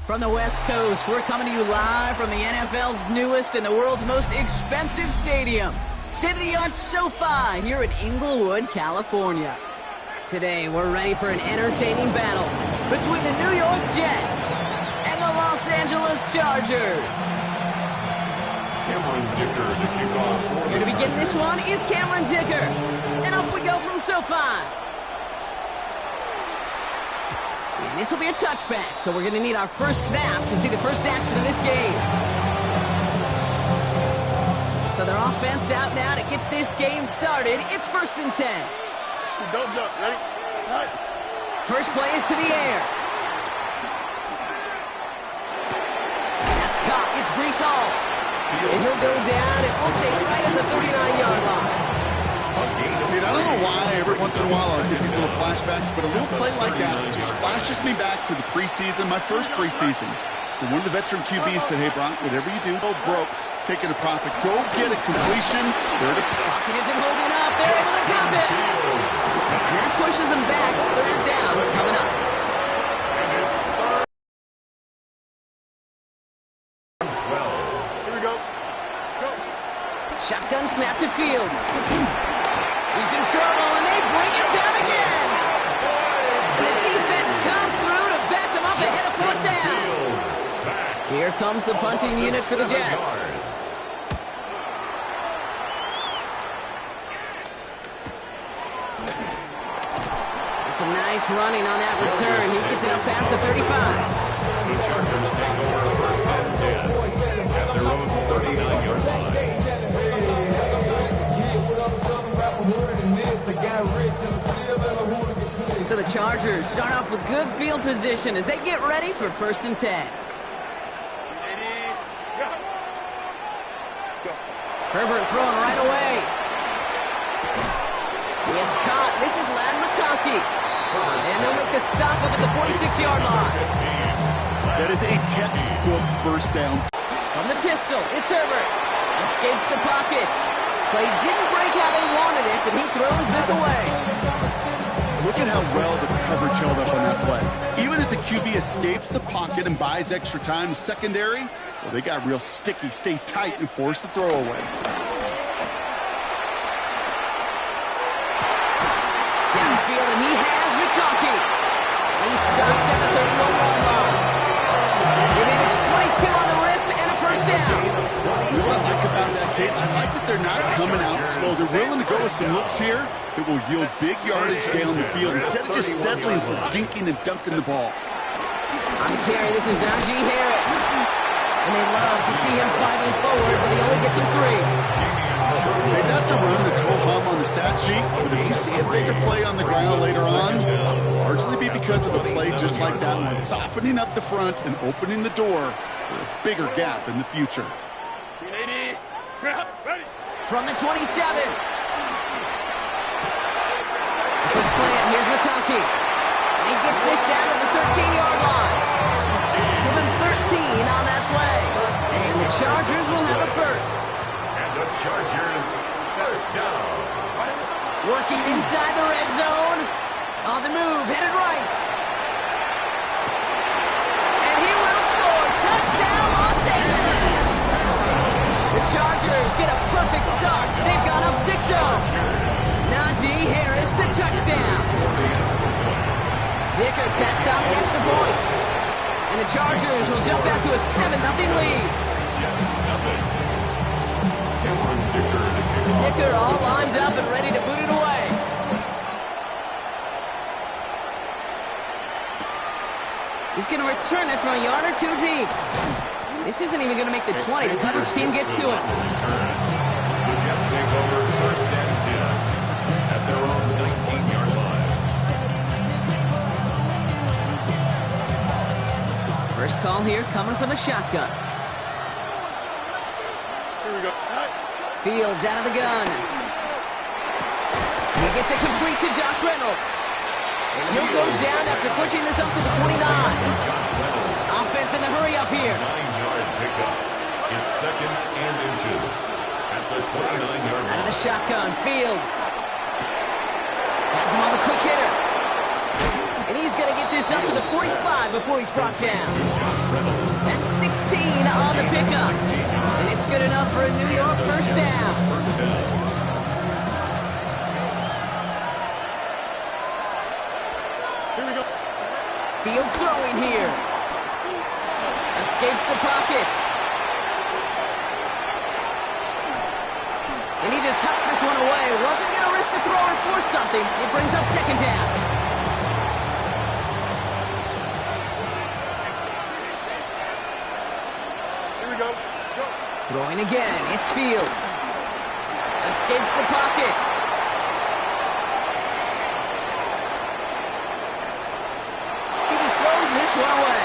From the West Coast, we're coming to you live from the NFL's newest and the world's most expensive stadium. State-of-the-art SoFi here in Inglewood, California. Today, we're ready for an entertaining battle between the New York Jets and the Los Angeles Chargers. Cameron Dicker to kick off. Here to begin this one is Cameron Dicker. And off we go from SoFi. And this will be a touchback, so we're going to need our first snap to see the first action of this game. So their offense out now to get this game started. It's 1st and 10. Don't jump. Ready? All right. First play is to the air. That's caught. It's Breece Hall. And he'll go down, and we'll say right at the 39-yard line. Dude, I don't know why every once in a while I'll get these little flashbacks, but a little play like that just flashes me back to the preseason, my first preseason. And one of the veteran QBs said, hey, Brock, whatever you do, go broke, taking a profit. Go get a completion. Pocket isn't holding up. They're able to drop it. And that pushes them back. 3rd down coming up. Here we go. Go. Shotgun snap to Fields. He's in trouble, and they bring him down again. And the defense comes through to back them up ahead of 4th down. Here comes the punting unit for the Jets. It's a nice running on that return. He gets it up past the 35. The Chargers take over 1st and 10 at their own 39-yard line. So the Chargers start off with good field position as they get ready for 1st and 10. Herbert throwing right away. It's caught. This is Ladd McConkey. And they'll make the stop up at the 46-yard line. That is a textbook 1st down. From the pistol, it's Herbert. Escapes the pocket. Play didn't break how they wanted it, and he throws this away. Look at how well the coverage held up on that play. Even as the QB escapes the pocket and buys extra time in secondary, well, they got real sticky, stay tight, and force the throw away. Downfield, and he has McConkey. He's stopped at the 31-yard line. They managed 22 on the rip and a 1st down. You know what I like about that game? I like that they're not coming out slow. They're willing to go with some looks here that will yield big yardage down the field instead of just settling for dinking and dunking the ball. On the carry, this is Najee Harris. And they love to see him fighting forward, but he only gets him 3. Hey, that's a run that's full hum on the stat sheet, but if you see a bigger play on the ground later on, largely be because of a play just like that one, softening up the front and opening the door for a bigger gap in the future. From the 27. Quick slam, here's McConkey. And he gets this down to the 13-yard line. Give him 13 on that play. And the Chargers will have a 1st. And the Chargers 1st down. Working inside the red zone. On the move, headed right. And he will score. Touchdown, Los Angeles. The Chargers get a perfect start. They've gone up 6-0. Najee Harris, the touchdown. Dicker tacks on the extra point. And the Chargers will jump out to a 7-0 lead. Cameron Dicker to kick off. Dicker all lined up and ready to boot it away. He's going to return it from a yard or 2 deep. This isn't even going to make the 20. The coverage team gets to it. The Jets take over 1st and 10 at their own 19-yard line. First call here coming from the shotgun. Here we go. Fields out of the gun. He gets it complete to Josh Reynolds. And he'll go down after pushing this up to the 29. Offense in the hurry up here. 9-yard pickup. It's 2nd and inches at the 29-yard line. Out of the shotgun, Fields. Has him on the quick hitter. And he's going to get this this up to the 45 before he's brought down. That's 16 on the pickup. And it's good enough for a New York first down. Here we go. Field throwing here. Escapes the pocket. And he just hucks this one away. Wasn't going to risk a throw or force something. It brings up second down. Here we go. Go. Throwing again. It's Fields. Escapes the pocket. He just throws this one away.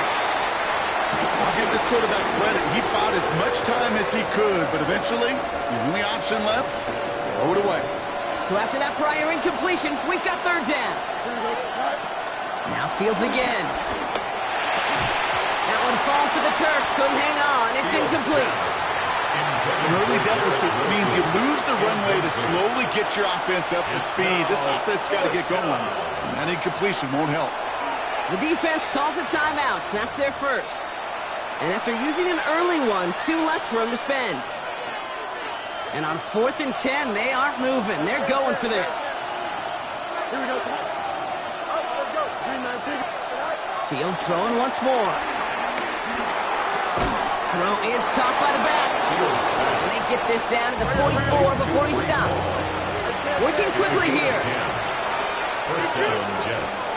I'll give this quarterback credit. He bought as much time as he could, but eventually, the only option left is to throw it away. So after that prior incompletion, we've got third down. Now Fields again. That one falls to the turf. Couldn't hang on. It's incomplete. An early deficit means you lose the runway to slowly get your offense up to speed. This offense got to get going, and that incompletion won't help. The defense calls a timeout. That's their first. And after using an early one, 2 left for him to spend. And on 4th and 10, they aren't moving. They're going for this. Here we go. Let's go. Green man, take it. Fields throwing once more. Throw is caught by the back. And they get this down to the 44 before he stopped. Working quickly here. First down, Jets.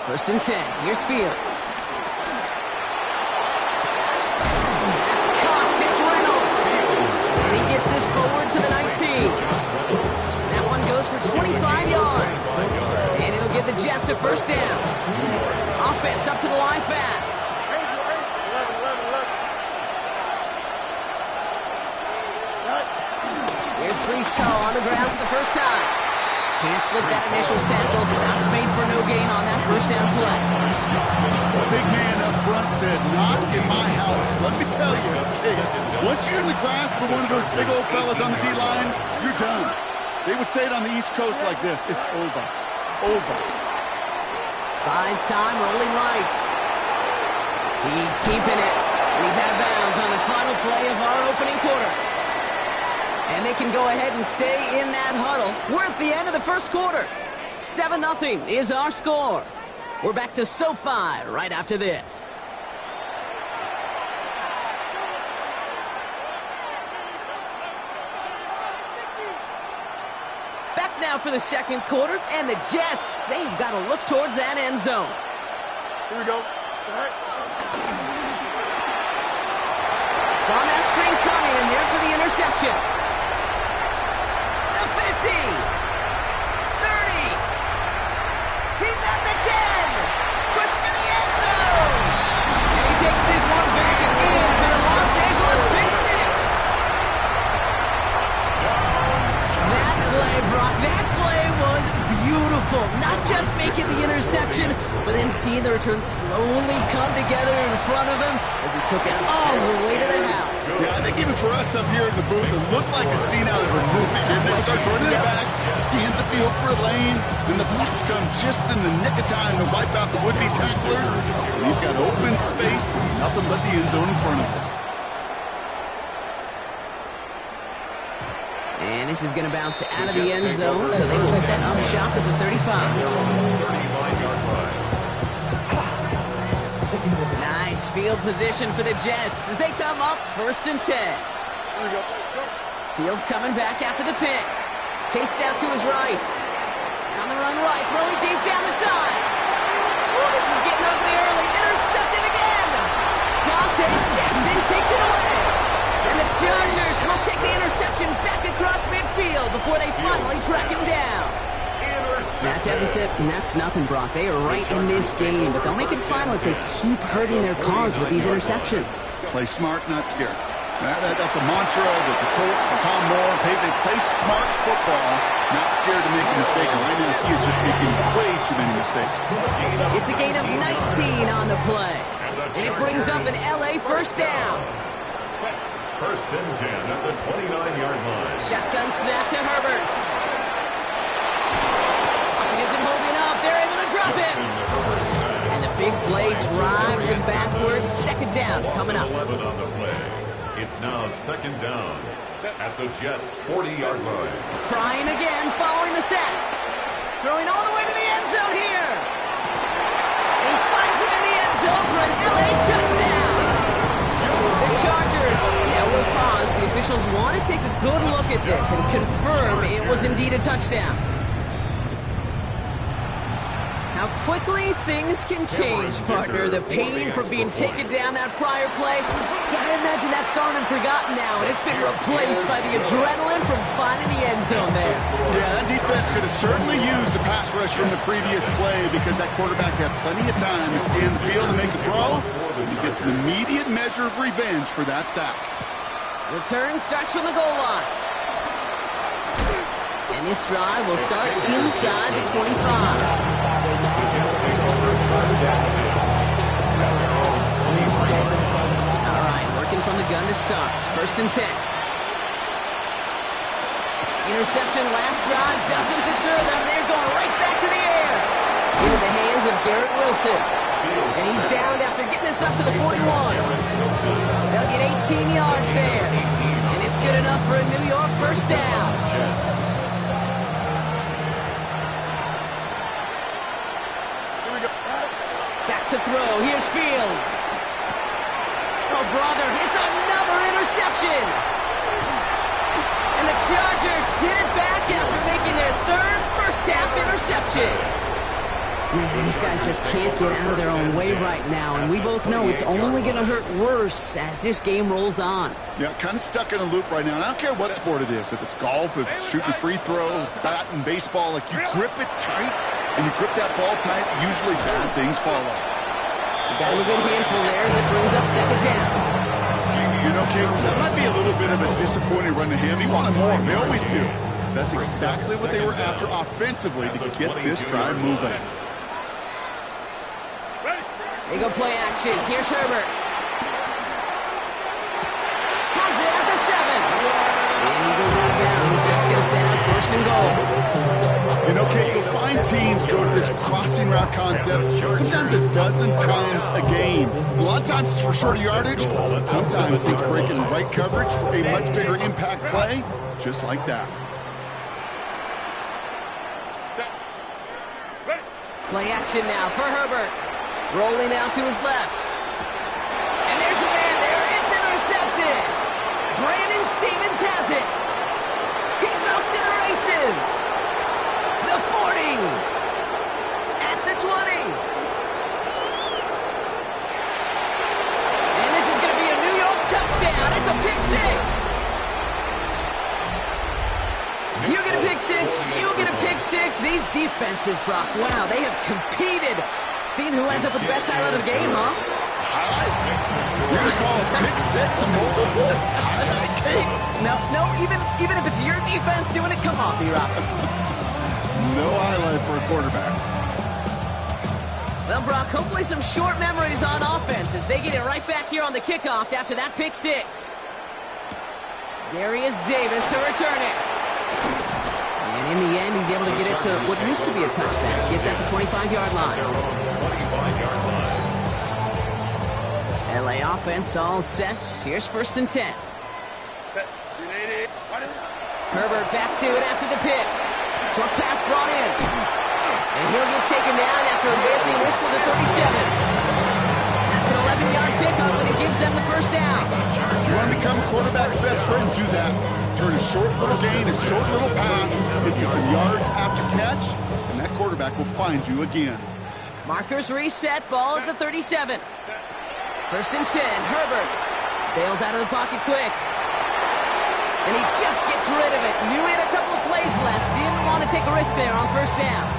First and 10. Here's Fields. That's caught. It's Reynolds. And he gets this forward to the 19. That one goes for 25 yards. And it'll give the Jets a first down. Offense up to the line fast. 11. Here's Brees Hall on the ground for the first time. Can't slip that initial tackle. Stops made for no gain on that first down play. The big man up front said, "Not in my house." Let me tell you, hey, once you're in the grasp of one of those big old fellas on the D-line, you're done. They would say it on the East Coast like this: it's over. Over. Buys time, rolling right. He's keeping it. And he's out of bounds on the final play of our opening quarter. And they can go ahead and stay in that huddle. We're at the end of the first quarter. 7-0 is our score. We're back to SoFi right after this. Back now for the second quarter, and the Jets, they've got to look towards that end zone. Here we go. Saw that screen coming, and there for the interception. The 50. 30. He's at the 10. Quick for the end zone. And he takes this one back and in for the Los Angeles pick six. That play, Brock, that play was beautiful. Not just making the interception, but then seeing the return slowly come together in front of him as he took it all the way to the house. Yeah, I think even for us up here in the booth, it looked like a scene out of a movie. And they start running it back, scans the field for a lane, and the blocks come just in the nick of time to wipe out the would-be tacklers. And he's got open space, nothing but the end zone in front of him. And this is going to bounce out of the end zone, so they will set up shop at the 35. 39-yard line. Nice field position for the Jets as they come up 1st and 10. Here we go. Fields coming back after the pick. Chased out to his right. On the run right, throwing deep down the side. Oh, this is getting ugly early. Intercepted again. Dante Jackson takes it away. And the Chargers will take the interception back across midfield before they finally track him down. That deficit, and that's nothing, Brock. They are right in this game, but they'll make it final if they keep hurting their cause with these interceptions. Play smart, not scared. That's a mantra that the Colts and Tom Moore, they play smart football, not scared to make a mistake. And right now, he is just making way too many mistakes. It's a gain of 19 on the play, and it brings up an LA first down. First and 10 at the 29-yard line. Shotgun snap to Herbert. backwards. Second down coming up. 11 on the play. It's now second down at the Jets' 40-yard line. Trying again, following the sack. Throwing all the way to the end zone here. He finds him in the end zone for an LA touchdown. The Chargers, yeah, we'll pause. The officials want to take a good look at this and confirm it was indeed a touchdown. How quickly things can change, partner. The pain from being taken down that prior play, yeah, I imagine that's gone and forgotten now, and it's been replaced by the adrenaline from finding the end zone there. Yeah, that defense could have certainly used a pass rush from the previous play because that quarterback had plenty of time to scan the field and make the throw. And he gets an immediate measure of revenge for that sack. Return starts from the goal line. And this drive will start inside the 25. All right, working from the gun to Suggs. First and 10. Interception last drive doesn't deter them. They're going right back to the air. Into the hands of Garrett Wilson. And he's downed after getting this up to the 41. They'll get 18 yards there. And it's good enough for a New York first down. Back to throw. Here's Fields. Oh, brother, it's another interception. And the Chargers get it back after making their third first-half interception. Man, these guys just can't get out of their own way right now, and we both know it's only going to hurt worse as this game rolls on. Yeah, kind of stuck in a loop right now. And I don't care what sport it is. If it's golf, if it's shooting a free throw, bat and baseball, like you grip it tight and you grip that ball tight, usually bad things follow. Got him a good handful there as it brings up second down. You know, Kate, that might be a little bit of a disappointing run to him. He wanted more. They always do. That's exactly what they were after offensively to get this drive moving. They go play action. Here's Herbert. Has it at the 7. And he goes out of bounds. That's going to set up first and goal. You know, Kate, you'll find teams go to this crossing route concept sometimes a dozen times a game. A lot of times it's for shorter yardage. Sometimes it's breaking the right coverage for a much bigger impact play, just like that. Play action now for Herbert. Rolling out to his left. And there's a man there. It's intercepted. Brandon Stevens has it. He's off to the races. The 40. At the 20. And this is going to be a New York touchdown. It's a pick six. You get a pick six. You get a pick six. These defenses, Brock, wow, they have competed. Seeing who ends up with the best highlight of the game, huh? Highlight? You're going to call a pick six a multiple highlight, Kate? No, even if it's your defense doing it, come on, B-Rock. No highlight for a quarterback. Well, Brock, hopefully some short memories on offense as they get it right back here on the kickoff after that pick six. Darius Davis to return it. And in the end, he's able to get it to what used to be a touchback. Gets at the 25-yard line. 25-yard line. LA offense all set. Here's first and 10. Herbert back to it after the pick. Short pass brought in. And he'll get taken down after advancing this to the 37. That's an 11-yard pickup, and it gives them the first down. You want to become a quarterback's best friend, do that. Turn a short little gain, a short little pass into some yards after catch, and that quarterback will find you again. Markers reset, ball at the 37. First and 10, Herbert bails out of the pocket quick. And he just gets rid of it. Knew he had a couple of plays left. Didn't want to take a risk there on first down.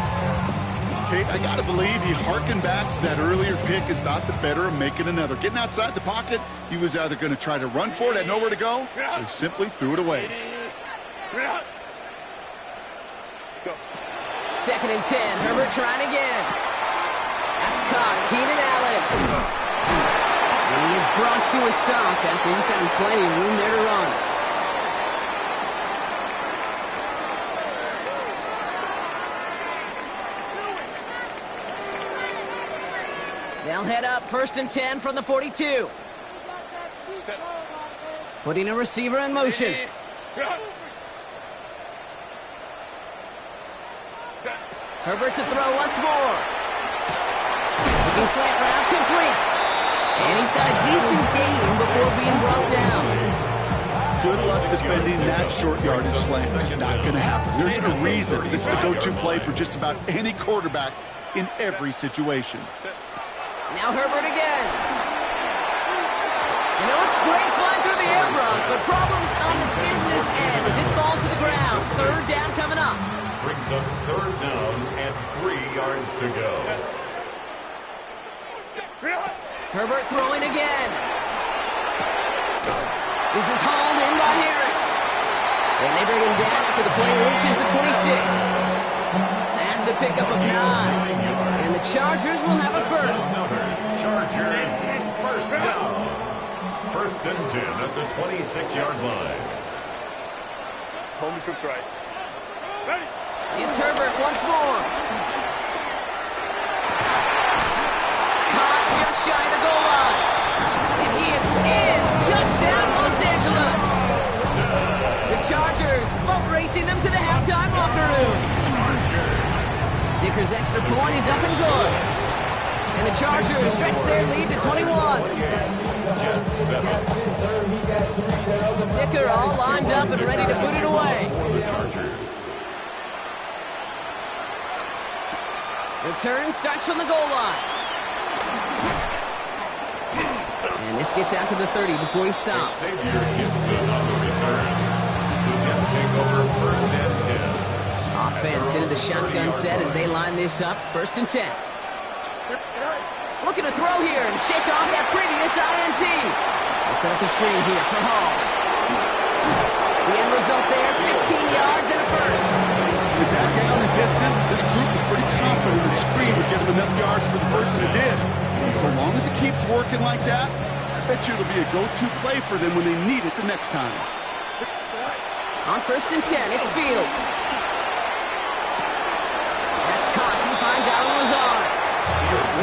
Kate, I got to believe he harkened back to that earlier pick and thought the better of making another. Getting outside the pocket, he was either going to try to run for it, had nowhere to go, so he simply threw it away. Second and 10, Herbert trying again. That's caught, Keenan Allen. And he is brought to a stop after he found plenty of room there to run. They'll head up 1st and 10 from the 42. Putting a receiver in motion. Herbert to throw once more. Looking slant route complete. And he's got a decent gain before being brought down. Good luck defending that short yardage slant. It's not going to happen. There's a reason this is a go-to play for just about any quarterback in every situation. Now Herbert again. You know, it's great flying through the air, Brock, but problems on the business end as it falls to the ground. 3rd down coming up. Brings up 3rd down and 3 yards to go. Herbert throwing again. This is hauled in by Harris. And they bring him down after the play reaches the 26. That's a pickup of 9. And the Chargers will have a first. Chargers, 1st down. 1st and 10 at the 26-yard line. Home troops right. Ready. It's Herbert once more. Caught just shy of the goal line. And he is in. Touchdown, Los Angeles. The Chargers boat racing them to the halftime locker room. Dicker's extra point is up and good. And the Chargers stretch their lead to 21. Dicker all lined up and ready to put it away. Return starts from the goal line. And this gets out to the 30 before he stops. Xavier Gibson on the return. The Jets take over 1st and 10. Offense into the shotgun set as they line this up. 1st and 10. Looking to throw here and shake off that previous INT. They'll set up the screen here for Hall. The end result there, 15 yards and a first. With that down the distance, this group is pretty confident the screen would give them enough yards for the first, and it did. And so long as it keeps working like that, I bet you it'll be a go-to play for them when they need it the next time. On 1st and 10, it's Fields. That's caught. He finds Allen Lazard.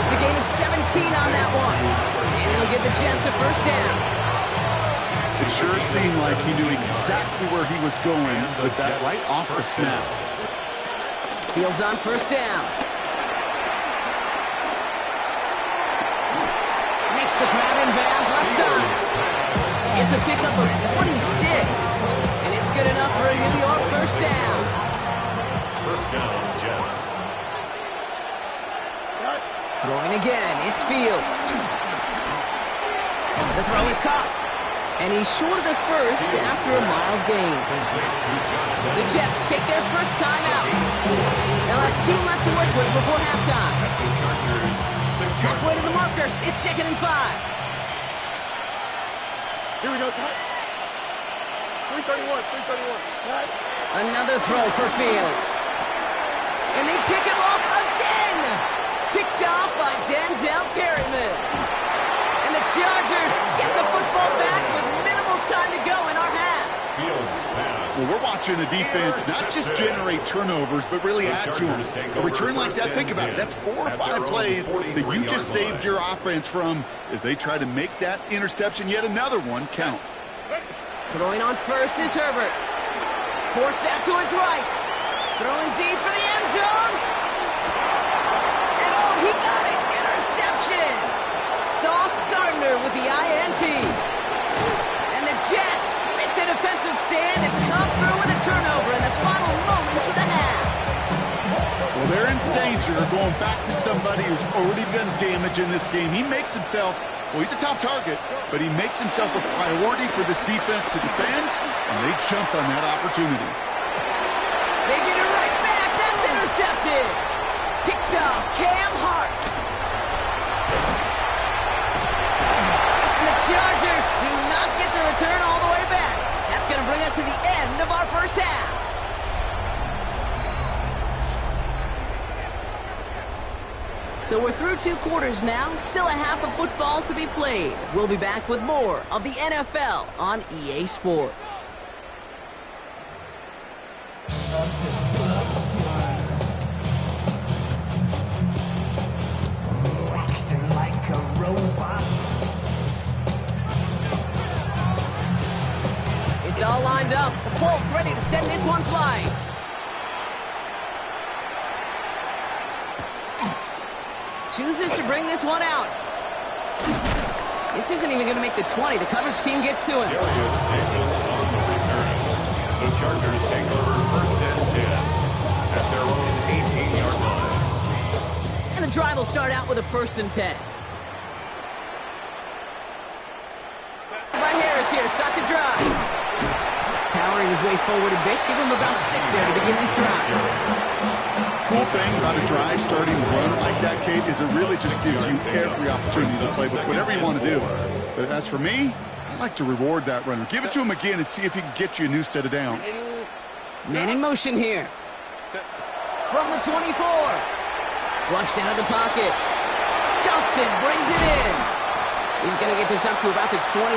It's a gain of 17 on that one. And it'll give the Jets a 1st down. It sure seemed like he knew exactly where he was going with that right off the snap. Fields on 1st down. Makes the grab in bounds left side. It's a pickup of 26. And it's good enough for a New York 1st down. 1st down, Jets. Throwing again, it's Fields. The throw is caught. And he's short of the first after a mild gain. The Jets take their first time out. They'll have 2 left to work with before halftime. Halfway to the marker, it's 2nd and 5. Here we go, son. 331, 331. Right. Another throw for Fields. And they pick him off again. Picked off by Denzel Perryman. And the Chargers get the football back with minimal time to go in our half. Well, we're watching the defense not just generate turnovers, but really add to them. A return like that, think about it. That's 4 or 5 plays that you just saved your offense from as they try to make that interception, yet another one, count. Throwing on 1st is Herbert. Forced out to his right. Throwing deep for the end zone. And oh, he got it. Interception. Sauce Gardner with the INT. And the Jets make the defensive stand and come through with a turnover in the final moments of the half. Well, they're in danger of going back to somebody who's already done damage in this game. He makes himself, well, he's a top target, but he makes himself a priority for this defense to defend, and they jumped on that opportunity. They get it right back. That's intercepted. Picked off Cam Hart. And the Chargers do not get the return all the way back. That's going to bring us to the end of our first half. So we're through 2 quarters now, still a half of football to be played. We'll be back with more of the NFL on EA Sports. Acting like ready to send this one flying. Chooses to bring this one out. This isn't even going to make the 20. The coverage team gets to him. Darius Davis on the return. The Chargers take over first and 10 at their own 18-yard line. And the drive will start out with a 1st and 10. By Harris here to start the drive. Powering his way forward a bit. Give him about 6 there to begin this drive. Cool thing about a drive starting to run like that, Kate, is it really just gives you every opportunity to play with whatever you want to do. But as for me, I like to reward that runner. Give it to him again and see if he can get you a new set of downs. Man in motion here. From the 24. Flushed out of the pocket. Johnston brings it in. He's going to get this up to about the 28.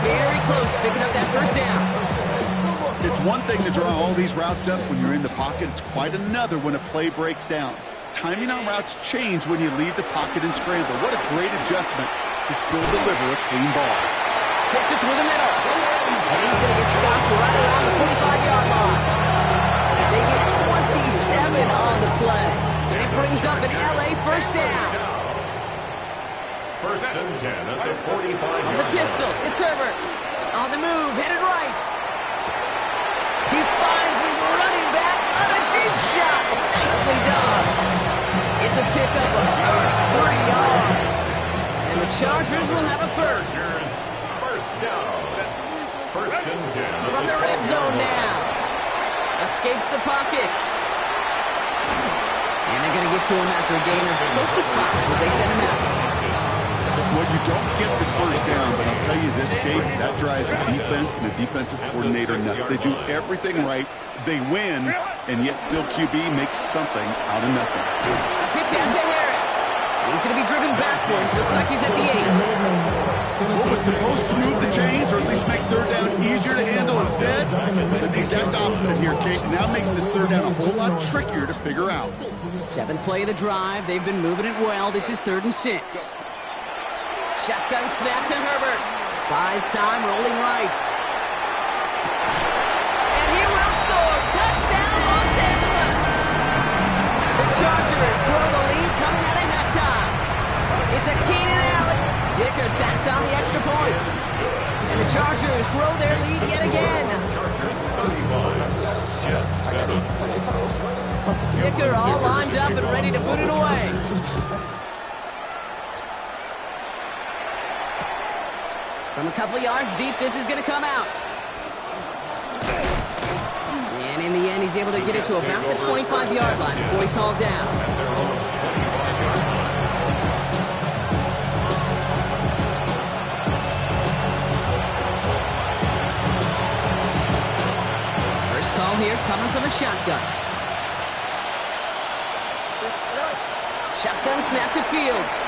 Very close to picking up that first down. It's one thing to draw all these routes up when you're in the pocket. It's quite another when a play breaks down. Timing on routes change when you leave the pocket and scramble. What a great adjustment to still deliver a clean ball. Hits it through the middle. And he's going to get stopped right around the 45-yard line. They get 27 on the play. And it brings up an LA first down. First and 10 at the 45-yard line. On the pistol, it's Herbert. On the move, headed right. He finds his running back on a deep shot. Nicely done. It's a pickup of 33 yards. And the Chargers will have a first. First down. First and 10. From the red zone now. Escapes the pocket. And they're going to get to him after a gain of close to 5 as they send him out. Well, you don't get the first down, but I'll tell you this, Kate, that drives the defense and the defensive coordinator nuts. They do everything right, they win, and yet still QB makes something out of nothing. Pitch out to Harris. He's going to be driven backwards. Looks like he's at the 8. What was supposed to move the chains, or at least make third down easier to handle instead? The exact opposite here, Kate. Now makes this third down a whole lot trickier to figure out. 7th play of the drive. They've been moving it well. This is 3rd and 6. Shotgun snap to Herbert. Buys time, rolling right. And he will score. Touchdown, Los Angeles. The Chargers grow the lead coming out of halftime. It's a Keenan Allen. Dicker tacks on the extra point. And the Chargers grow their lead yet again. Dicker all lined up and ready to put it away. From a couple yards deep, this is going to come out. And in the end, he's able to get it to about the 25-yard line before he's hauled down. First call here coming from the shotgun. Shotgun snap to Fields.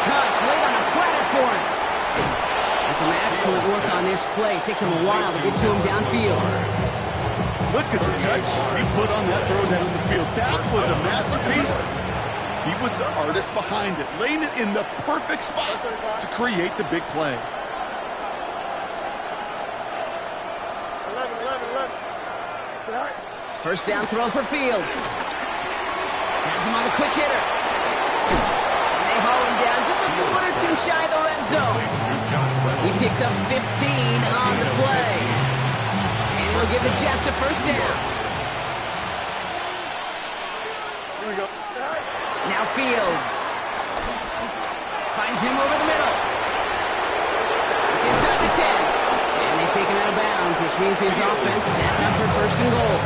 Touch laid on a platter for him. And some excellent work on this play. It takes him a while to get to him downfield. Look at the touch he put on that throw down the field. That was a masterpiece. He was the artist behind it, laying it in the perfect spot to create the big play. 11. First down throw for Fields. Has him on the quick hitter. Haul him down just a foot or two shy of the red zone. He picks up 15 on the play. And it'll give the Jets a first down. Here we go. Now Fields. Finds him over the middle. It's inside the 10. And they take him out of bounds, which means his offense is set up for first and goal.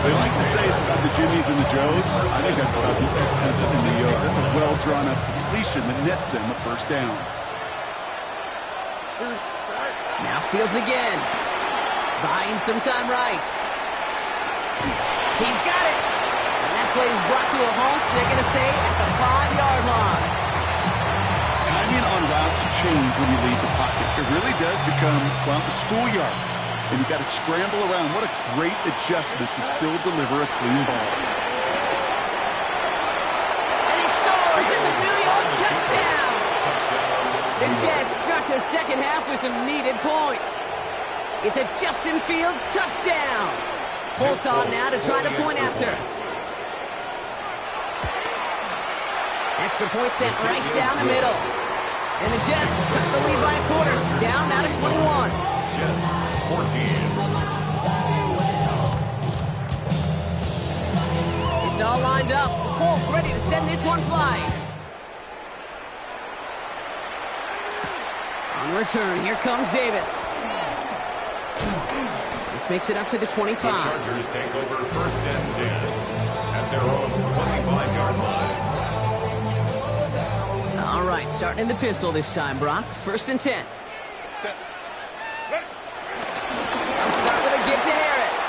They like to say it's about the Jimmies and the Joes. I think that's about the X's and the O's. That's a well-drawn-up completion that nets them a first down. Now Fields again. Buying some time right. He's got it. And that play is brought to a halt. They're going to say at the 5-yard line. Timing on routes change when you leave the pocket. It really does become, well, the schoolyard. And you got to scramble around. What a great adjustment to still deliver a clean ball. And he scores. It's a New York touchdown. The Jets start the second half with some needed points. It's a Justin Fields touchdown. Hulk on now to try the point after. Extra point sent right down the middle. And the Jets cut the lead by a quarter. Down now to 21. Jets 14. It's all lined up. Hulk ready to send this one flying. On the return, here comes Davis. This makes it up to the 25. The Chargers take over first and 10 at their own 25-yard line. All right, starting in the pistol this time, Brock. First and 10. They'll start with a give to Harris.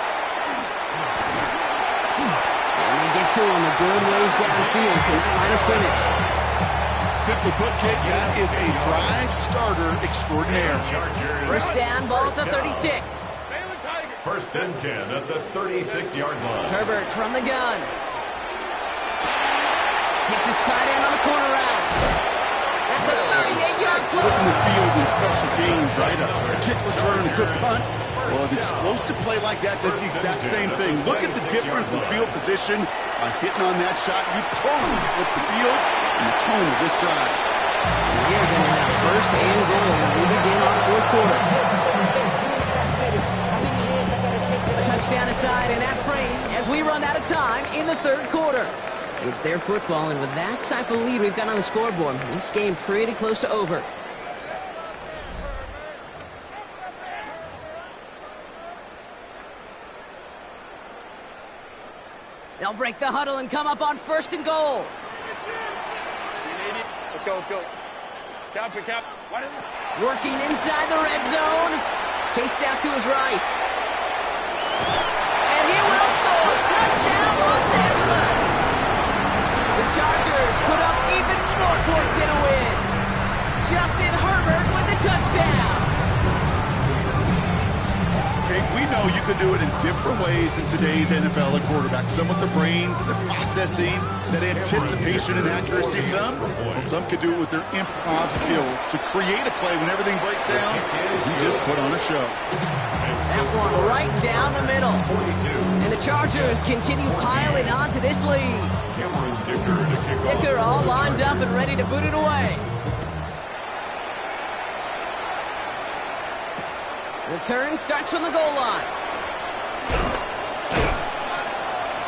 And they get to him a good ways downfield from that line of scrimmage. Simply put, kid, that is a drive starter extraordinaire. First down, ball at the 36. First and 10 at the 36-yard line. Herbert from the gun. Hits his tight end on the corner route. That's a 38-yard flip. Putting the field in special teams, right? A kick return, a good punt. Well, an explosive play like that does the exact same thing. Look at the difference in field position by hitting on that shot. You've totally flipped the field and the tone of this drive. We're going to have first and goal when we begin our fourth quarter. A touchdown aside in that frame as we run out of time in the third quarter. It's their football, and with that type of lead we've got on the scoreboard, this game pretty close to over. They'll break the huddle and come up on first and goal. Let's go, let's go. Cap. Working inside the red zone. Chased out to his right. And he will score. Touchdown, Los Angeles. The Chargers put up even more points in a win. Justin Herbert with the touchdown. Okay, we know you can do it in different ways in today's NFL at quarterback. Some with their brains and their processing, that anticipation and accuracy. Some could do it with their improv skills to create a play when everything breaks down. You just put on a show. That one right down the middle. And the Chargers continue piling on to this lead. Dicker all lined up and ready to boot it away. Return starts from the goal line.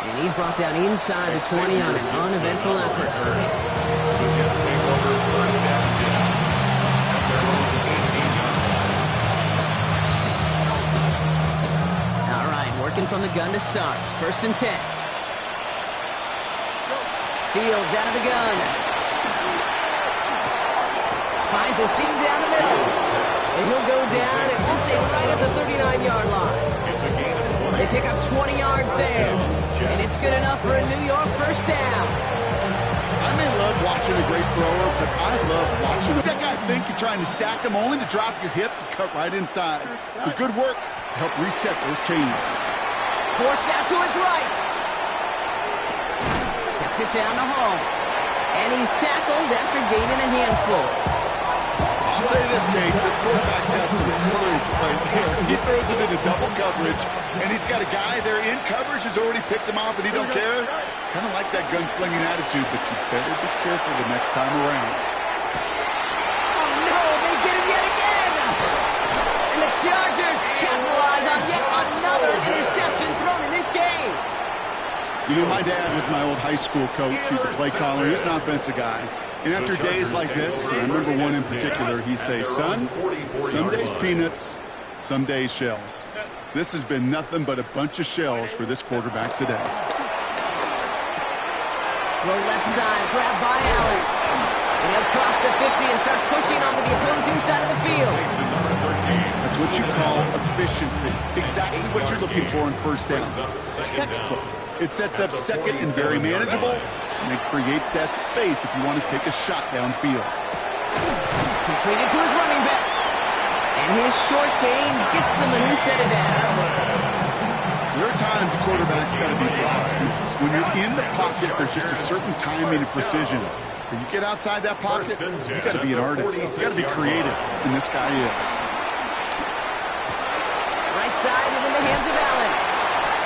And he's brought down inside the 20 on an uneventful effort. The Jets take over first and 10 at their own 18-yard line. All right, working from the gun to start. First and 10. Fields out of the gun. Finds a seam down the middle. And he'll go down, and we'll say right at the 39-yard line. It's a gain of 20. They pick up 20 yards there. And it's good enough for a New York first down. I may love watching a great thrower, but I love watching that guy think you're trying to stack them only to drop your hips and cut right inside. Some good work to help reset those chains. Forced out to his right. Checks it down to home. And he's tackled after gaining a handful. I'll say this, Kate, this quarterback's got some courage right there. He throws it into double coverage, and he's got a guy there in coverage who's already picked him off, and he don't care. Kind of like that gunslinging attitude, but you better be careful the next time around. Oh, no, they get him yet again. And the Chargers capitalize on yet another interception thrown in this game. You know, my dad was my old high school coach. He was a play caller. He was an offensive guy. And after days like this, I remember one in particular, he'd say, son, some days peanuts, some days shells. This has been nothing but a bunch of shells for this quarterback today. Throw left side, grabbed by Allen. And he'll cross the 50 and start pushing onto the opposing side of the field. That's what you call efficiency. Exactly what you're looking for in first down. Textbook. It sets up second and very manageable, and it creates that space if you want to take a shot downfield. Completed to his running back. And his short game gets them a new set of downs. There are times a quarterback's got to be locksmiths. When you're in the pocket, there's just a certain timing and precision. When you get outside that pocket, First and 10 you got to be an at the artist. You got to be 46-yard creative, line. and this guy is. Right side and in the hands of Allen.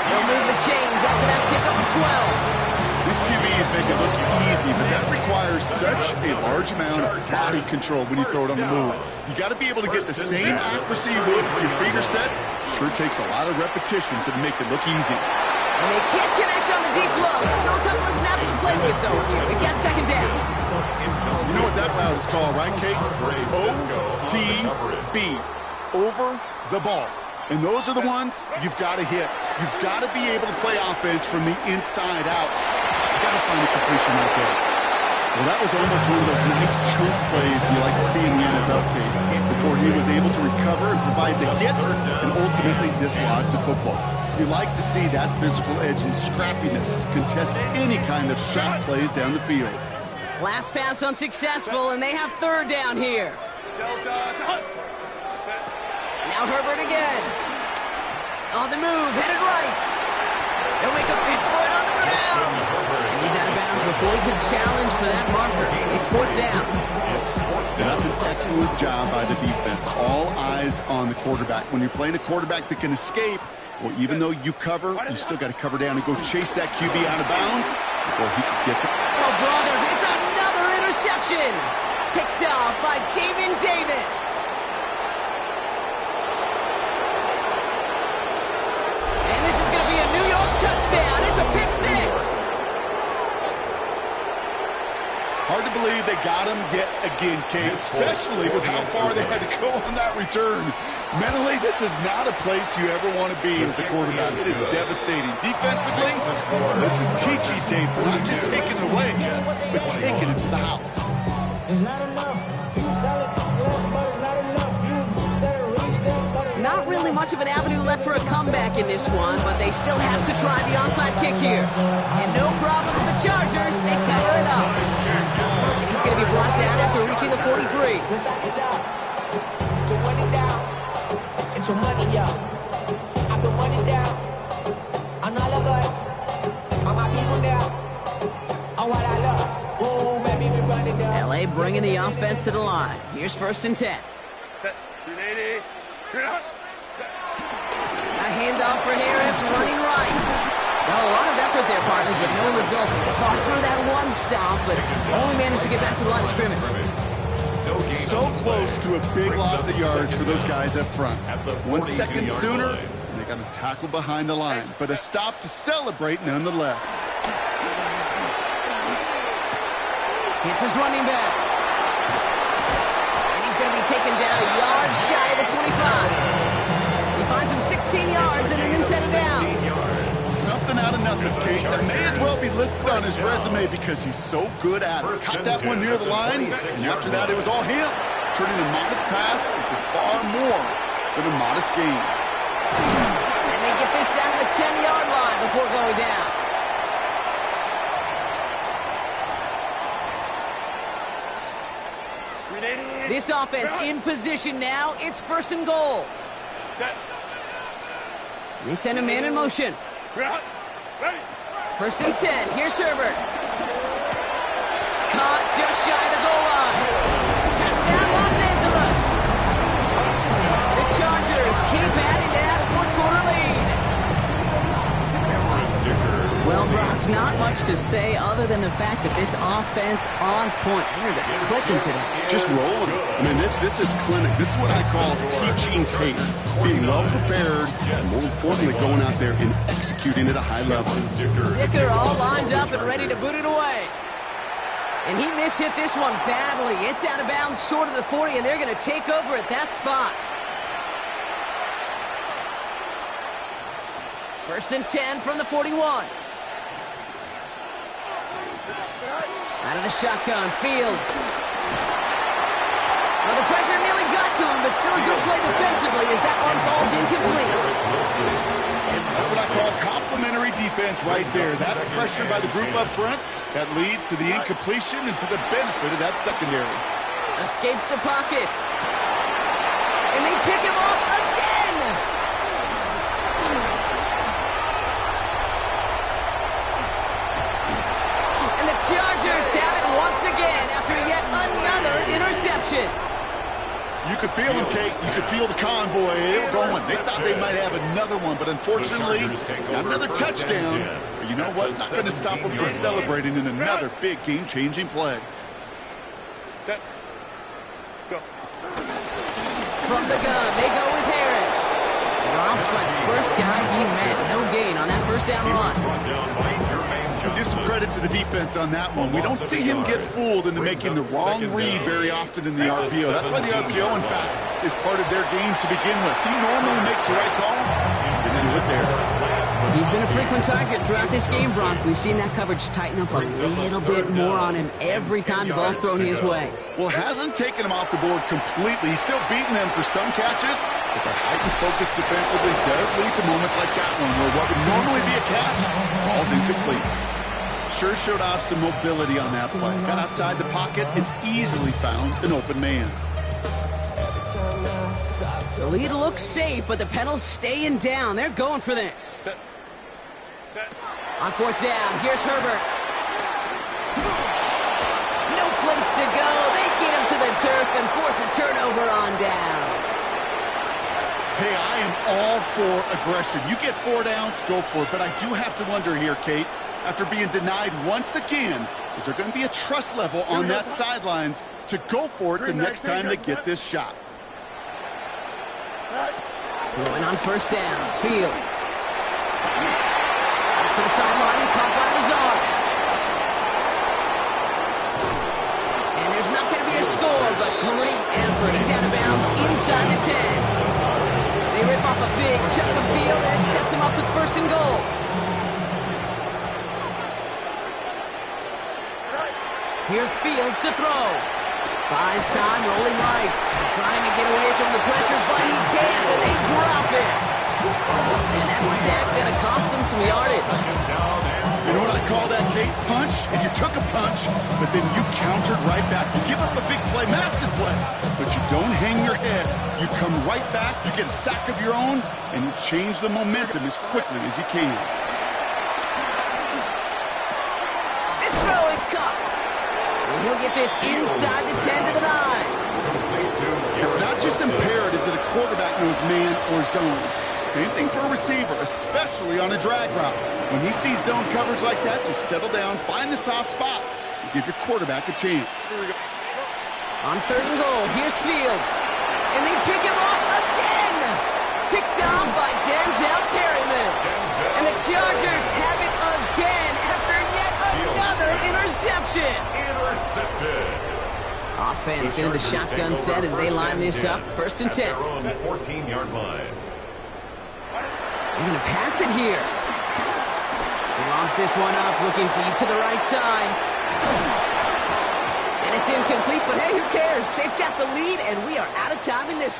They'll move the chains after that pickup of 12. These QBs make it look easy, but that requires such a large amount of body control when you throw it on the move. You got to be able to get the same accuracy you would if your feet are set. Sure takes a lot of repetition to make it look easy. And they can't connect on the deep low. Still a couple of snaps to play with, though, here. They've got second down. You know what that route is called, right, Kate? OTB. Over the ball. And those are the ones you've got to hit. You've got to be able to play offense from the inside out. You've got to find a completion right there. Well, that was almost one of those nice chunk plays you like to see in the NFL, Kate, before he was able to recover and provide the hit and ultimately dislodge the football. You like to see that physical edge and scrappiness to contest any kind of shot plays down the field. Last pass unsuccessful, and they have third down here. Now Herbert again. On the move, headed right. They'll make a big for it on the ground. And he's out of bounds before he can challenge for that marker. It's fourth down. That's an excellent job by the defense. All eyes on the quarterback. When you're playing a quarterback that can escape, well, even though you cover, you still got to cover down and go chase that QB out of bounds before he can get there. Oh, brother, it's another interception. Picked off by Jamin Davis. And this is going to be a New York touchdown. It's a pick six. Hard to believe they got him yet again, Kate, especially with how far they had to go on that return. Mentally, this is not a place you ever want to be as a quarterback. It is devastating. Defensively, this is teaching tape for not just taking it away, but taking it to the house. Not really much of an avenue left for a comeback in this one, but they still have to try the onside kick here. And no problem for the Chargers. They cover it up. And he's going to be brought down after reaching the 43. It's your money, yo. I put money down on all of us, on my people now, on what I love. Ooh, baby, we run it down. LA bringing the offense to the line. Here's first and 10. Set. 380. A handoff for Harris, running right. Well, a lot of effort there, partly, but no results. Fought through that one stop, but only managed to get back to the line of scrimmage. So close to a big loss of yards for those guys up front. 1 second sooner, and they got a tackle behind the line, but a stop to celebrate nonetheless. It's his running back. And he's going to be taken down a yard shy of the 25. He finds him 16 yards and a new set of downs. Something out of nothing, Kate. That may as well be listed on his resume because he's so good at it. Caught that one near the line, and after that, it was all him. Turning a modest pass into far more than a modest gain. And they get this down to the 10-yard line before going down. This offense in position now. It's first and goal. Set. They send a man in motion. Ready. First and 10. Here's Herbert. Caught just shy of the goal line. Touchdown, Los Angeles. The Chargers keep adding to that fourth-quarter lead. Well, Brock, not much to say other than the fact that this offense on point. They're just clicking today. Just rolling. I mean, this is clinic. This is what I call teaching tape. Being well prepared, and more importantly, going out there and executing at a high level. Dicker all lined up and ready to boot it away. And he mishit this one badly. It's out of bounds short of the 40, and they're going to take over at that spot. First and 10 from the 41. Out of the shotgun, Fields. Well, the pressure nearly got to him, but still a good play defensively as that one falls incomplete. That's what I call complimentary defense right there. That pressure by the group up front, that leads to the incompletion and to the benefit of that secondary. Escapes the pocket. And they pick him off again. And the Chargers have it once once again after yet another interception. You could feel them, Kate. You could feel the convoy. They were going. They thought they might have another one, but unfortunately, not another touchdown. But you know what? Not going to stop them from celebrating in another big game-changing play. Set. Go. From the gun, they go with Harris. Drops by the first guy he met. No gain on that first down run. Give some credit to the defense on that one. We don't see him get fooled into making the wrong read very often in the RPO. That's why the RPO, in fact, is part of their game to begin with. He normally makes the right call. Didn't do it there. He's been a frequent target throughout this game, Bronk. We've seen that coverage tighten up a little bit more on him every time the ball's thrown his way. Well, hasn't taken him off the board completely. He's still beating them for some catches, but the heightened focus defensively does lead to moments like that one where what would normally be a catch falls incomplete. Sure showed off some mobility on that play. Got outside the pocket and easily found an open man. The lead looks safe, but the Penals staying down. They're going for this. Set. Set. On fourth down, here's Herbert. No place to go. They get him to the turf and force a turnover on downs. Hey, I am all for aggression. You get 4 downs, go for it. But I do have to wonder here, Kate, after being denied once again, is there going to be a trust level on that sidelines to go for it the next time they get this shot? Throwing on first down, Fields. To the sideline and caught by Lazard. And there's not going to be a score, but great effort. He's out of bounds inside the 10. They rip off a big chunk of field and it sets him up with first and goal. Here's Fields to throw. Buys time, rolling right. Trying to get away from the pressure, but he can't, and they drop it. And that sack going to cost them some yardage. You know what I call that, Kate? Punch, and you took a punch, but then you countered right back. You give up a big play, massive play, but you don't hang your head. You come right back, you get a sack of your own, and you change the momentum as quickly as you can. This throw is caught. And he'll get this inside the 10 to the 9. It's not just imperative that a quarterback knows man or zone. Same thing for a receiver, especially on a drag route. When he sees zone coverage like that, just settle down, find the soft spot, and give your quarterback a chance. On third and goal, here's Fields. And they pick him off again. Picked off by Denzel Perryman. And the Chargers have it again after yet another interception. Intercepted. Offense in the shotgun set as they line this up. First and 10. Their own 14-yard line. They're going to pass it here. He launches this one up, looking deep to the right side. And it's incomplete, but hey, who cares? They've got the lead, and we are out of time in this one.